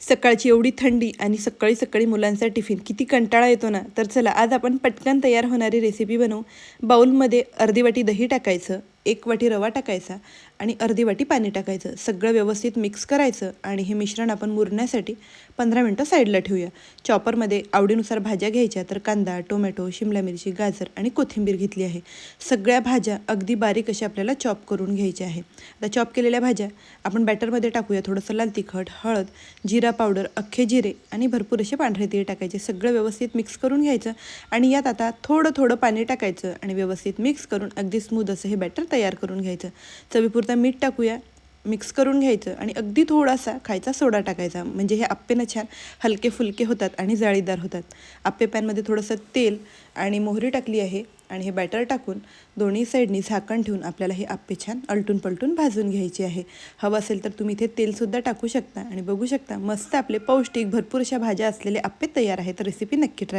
सकाळची एवढी थंडी आणि सकाळी सकाळी मुलांचा टिफिन किती कंटाळा येतो ना. तर चला आज आपण पटकन तयार होणारी रेसिपी बनवू. बाउलमध्ये अर्धी वाटी दही टाकायचं, 1 वाटी रवा टाकायचा आणि अर्धी वाटी पाणी टाकायचं. सगळं व्यवस्थित मिक्स करायचं आणि हे मिश्रण आपण मुरण्यासाठी 15 मिनटं साईडला ठेवूया. चॉपरमध्ये आवडीनुसार भाज्या घ्यायच्या, तर कांदा, टोमॅटो, शिमला मिरची, गाजर आणि कोथिंबीर घेतली आहे. सगळ्या भाज्या अगदी बारीक अशा आपल्याला चॉप करून घ्यायच्या आहे. आता चॉप केलेल्या भाज्या आपण बॅटरमध्ये टाकूया. थोडंसं लाल तिखट, हळद, जिरा पावडर, अख्खे जिरे आणि भरपूर असे पांढरे तीळ टाकायचे. सगळं व्यवस्थित मिक्स करून घ्यायचं आणि यात आता थोडं थोडं पाणी टाकायचं आणि व्यवस्थित मिक्स करून अगदी स्मूथ असं हे बॅटर तयार करून घ्यायचं. चवीपुरता मीठ टाकूया, मिक्स करून घ्यायचं आणि अगदी थोडासा खायचा सोडा टाकायचा. म्हणजे हे आप्पे ना छान हलके फुलके होतात आणि जाळीदार होतात. आप्पे पॅनमध्ये थोडंसं तेल आणि मोहरी टाकली आहे आणि हे बॅटर टाकून दोन्ही साईडनी झाकण ठेवून आपल्याला हे आप्पे छान अलटून पलटून भाजून घ्यायचे आहे. हवं असेल तर तुम्ही इथे तेलसुद्धा टाकू शकता आणि बघू शकता मस्त आपले पौष्टिक भरपूर अशा भाज्या असलेले आप्पे तयार आहेत. रेसिपी नक्की ट्राय